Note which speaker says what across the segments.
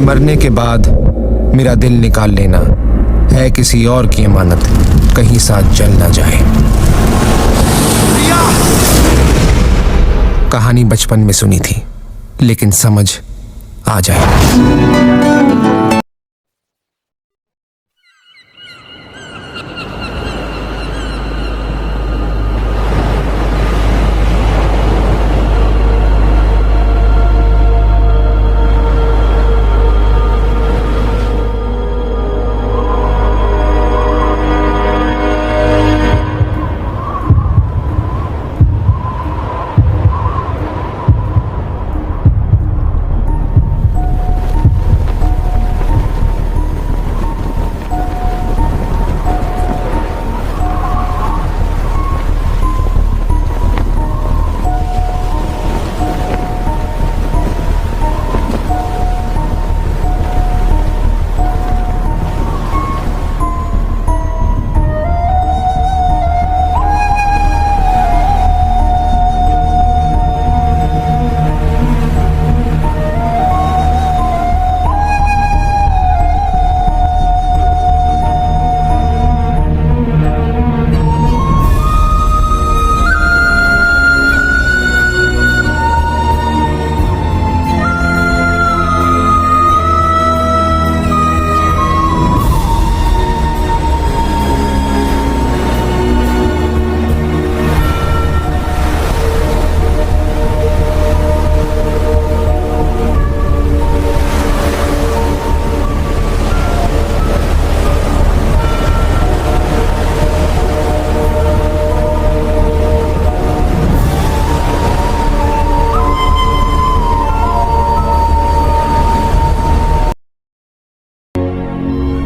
Speaker 1: मरने के बाद मेरा दिल निकाल लेना है किसी और की अमानत, कहीं साथ जल ना जाए। कहानी बचपन में सुनी थी, लेकिन समझ आ जाए।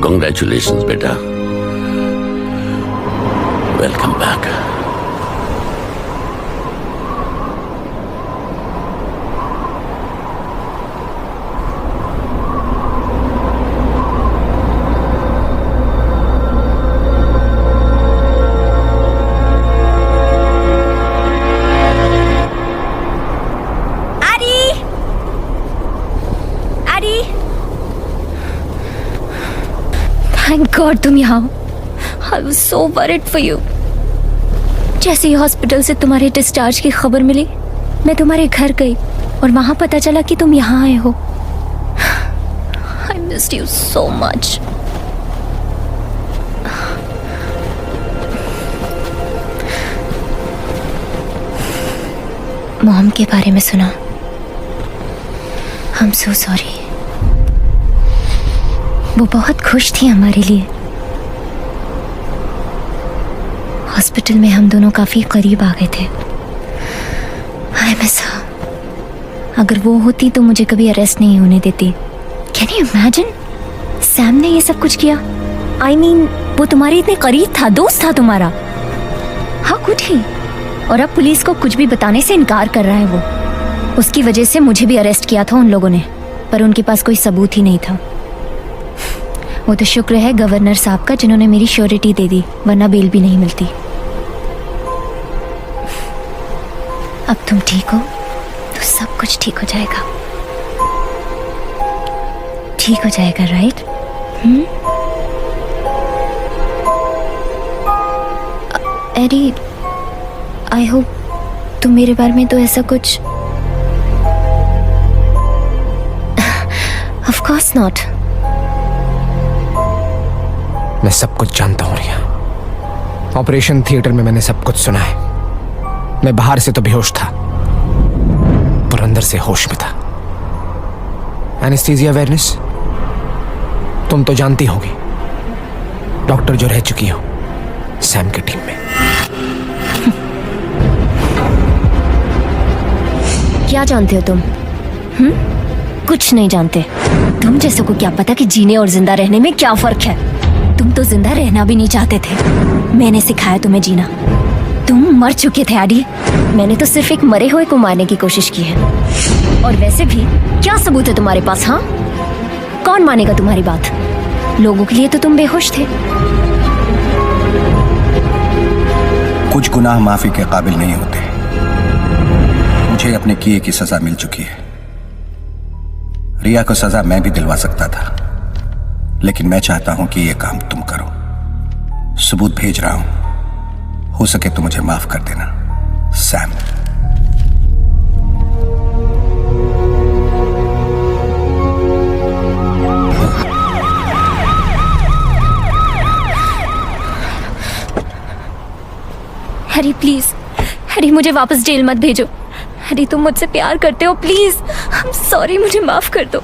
Speaker 2: Congratulations, beta. Welcome back.
Speaker 3: Thank God तुम यहाँ हो। I was so worried for you. जैसे ही हॉस्पिटल से तुम्हारे डिस्चार्ज की खबर मिली, मैं तुम्हारे घर गई और वहां पता चला कि तुम यहाँ आए हो। I missed you so much. Mom के बारे में सुना। I am so sorry. वो बहुत खुश थी हमारे लिए। हॉस्पिटल में हम दोनों काफी करीब आ गए थे। I miss her. अगर वो होती तो मुझे कभी अरेस्ट नहीं होने देती। Can you imagine? सैम ने ये सब कुछ किया। आई मीन, वो तुम्हारे इतने करीब था, दोस्त था तुम्हारा। How could he? और अब पुलिस को कुछ भी बताने से इनकार कर रहा है वो। उसकी वजह से मुझे भी अरेस्ट किया था उन लोगों ने, पर उनके पास कोई सबूत ही नहीं था। वो तो शुक्र है गवर्नर साहब का, जिन्होंने मेरी श्योरिटी दे दी, वरना बेल भी नहीं मिलती। अब तुम ठीक हो तो सब कुछ ठीक हो जाएगा। ठीक हो जाएगा, राइट? एडी, आई होप तुम मेरे बारे में तो ऐसा कुछ। Of course not.
Speaker 1: मैं सब कुछ जानता हूं रिया। ऑपरेशन थिएटर में मैंने सब कुछ सुना है। मैं बाहर से तो बेहोश था, पर अंदर से होश में था। एनेस्थीसिया अवेयरनेस तुम तो जानती होगी, डॉक्टर जो रह चुकी हो सैम की टीम में।
Speaker 3: क्या जानते हो तुम? कुछ नहीं जानते। तुम जैसे को क्या पता कि जीने और जिंदा रहने में क्या फर्क है। तुम तो जिंदा रहना भी नहीं चाहते थे, मैंने सिखाया तुम्हें जीना। तुम मर चुके थे आदि। मैंने तो सिर्फ एक मरे हुए को मारने की कोशिश की है। और वैसे भी क्या सबूत है तुम्हारे पास? हाँ, कौन मानेगा तुम्हारी बात? लोगों के लिए तो तुम बेहोश थे।
Speaker 4: कुछ गुनाह माफी के काबिल नहीं होते। मुझे अपने किए की सजा मिल चुकी है। रिया को सजा मैं भी दिलवा सकता था, लेकिन मैं चाहता हूं कि यह काम तुम करो। सबूत भेज रहा हूं, हो सके तो मुझे माफ कर देना। सैम।
Speaker 3: हैरी प्लीज, हैरी मुझे वापस जेल मत भेजो। हैरी तुम मुझसे प्यार करते हो, प्लीज। I'm सॉरी, मुझे माफ कर दो।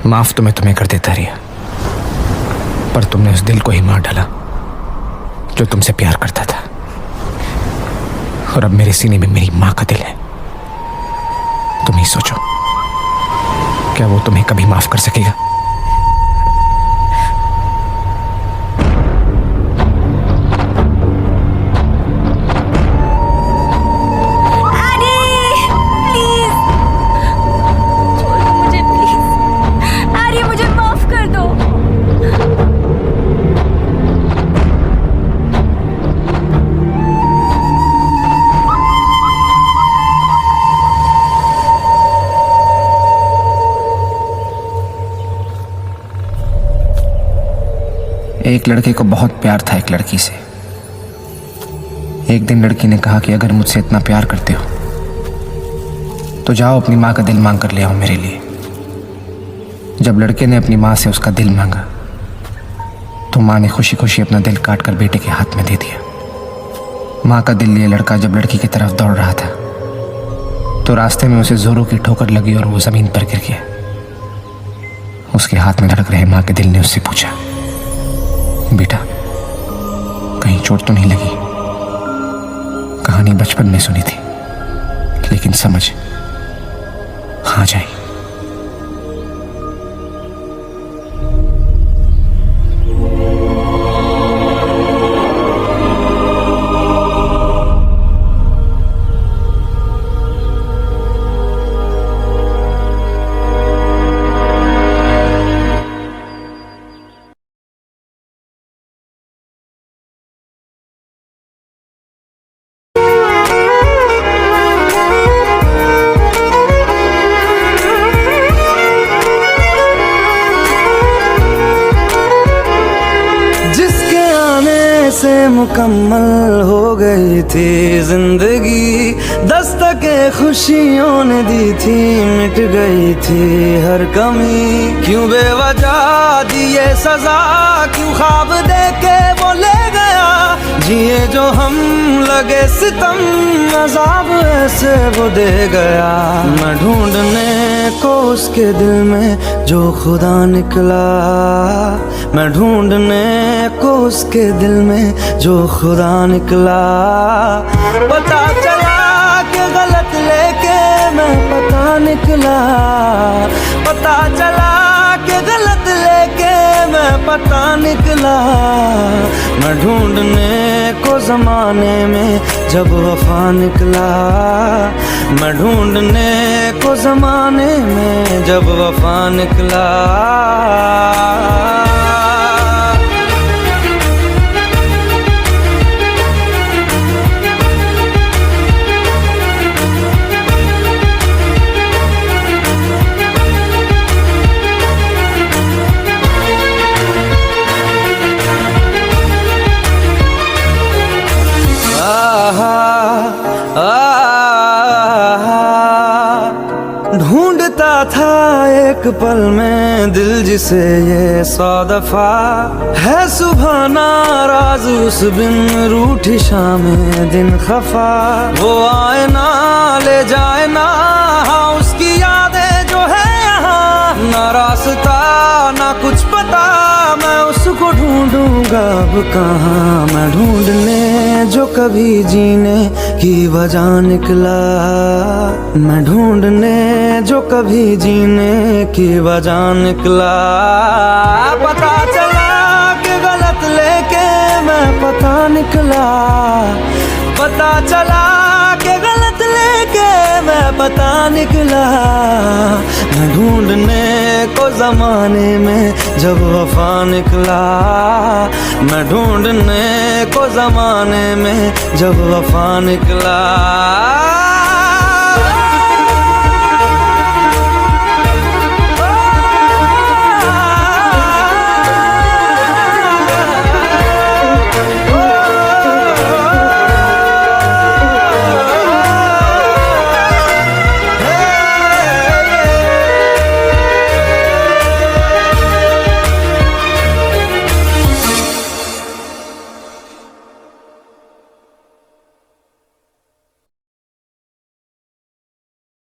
Speaker 1: माफ तो मैं तुम्हें कर देता रिया, पर तुमने उस दिल को ही मार डाला जो तुमसे प्यार करता था। और अब मेरे सीने में मेरी माँ का दिल है। तुम ही सोचो, क्या वो तुम्हें कभी माफ कर सकेगा? एक लड़के को बहुत प्यार था एक लड़की से। एक दिन लड़की ने कहा कि अगर मुझसे इतना प्यार करते हो तो जाओ अपनी माँ का दिल मांग कर ले आओ मेरे लिए। जब लड़के ने अपनी माँ से उसका दिल मांगा तो माँ ने खुशी खुशी अपना दिल काट कर बेटे के हाथ में दे दिया। माँ का दिल लिए लड़का जब लड़की की तरफ दौड़ रहा था तो रास्ते में उसे जोरों की ठोकर लगी और वो जमीन पर गिर गया। उसके हाथ में धड़क रहे माँ के दिल ने उससे पूछा, बेटा कहीं चोट तो नहीं लगी? कहानी बचपन में सुनी थी, लेकिन समझ आ जाए।
Speaker 5: से मुकम्मल हो गई थी जिंदगी, दस्तके खुशियों ने दी थी, मिट गई थी हर कमी। क्यों बेवजह दिए सजा, क्यों ख्वाब देके वो ले गया, जिए जो हम लगे सितम, अजाब ऐसे वो दे गया। मैं ढूंढने को उसके दिल में जो खुदा निकला, मैं ढूंढने को उसके दिल में जो खुदा निकला। पता चला कि गलत लेके मैं पता निकला, पता चला कि गलत लेके मैं पता निकला। मैं ढूंढने को जमाने में जब वफा निकला, मैं ढूंढने को जमाने में जब वफा निकला। ढूंढता था एक पल में दिल जिसे ये 100 दफा, है सुबह नाराज उस बिन रूठी शामें दिन खफा। वो आए ना ले जाए ना, हाँ उसकी यादें जो है यहाँ, ना रास्ता ना कुछ पता, मैं उसको ढूंढूंगा अब कहाँ। मैं ढूंढने जो कभी जीने की वजह निकला, मैं ढूंढने जो कभी जीने की वजह निकला। पता चला कि गलत लेके मैं पता निकला, पता चला कि गलत लेके मैं पता निकला। मैं ढूंढने को जमाने में जब वफा निकला, मैं ढूंढने को जमाने में जब वफा निकला।